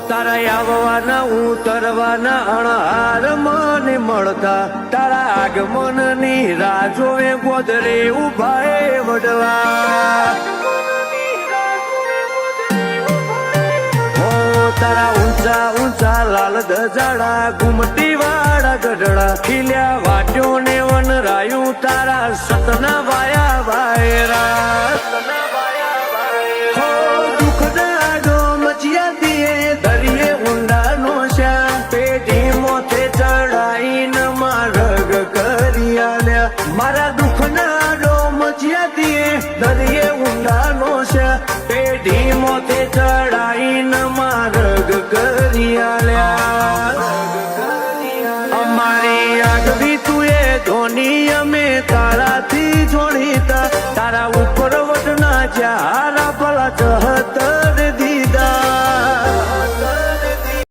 તારા આવવાના ઉતરવાના અણહાર મને મળતા તારા આગમનની રાહ જોવે ગોદરે ઉભા વડવા તારા ઊંચા ઊંચા લાલ દજાડા ઘુમટી વાળા ગઢડા ખીલ્યા વાટ્યો ને વનરાયું તારા સતના વાયા વાયરા દરિયે ઊંડા નો શ્યા પેઢી મોથે ચડાઈને માર્ગ કરી આલ્યા મારા દુઃખના ડોમચિયાતીએ દરિયે ઊંડા નો શ્યા પેઢી મોથે ચડાઈને માર્ગ કરી આલ્યા અમારી આગવી તુએ ધોની અમે તારાથી જોડીતા તારા ઉપર વટના જ્યાં ભલા ચહ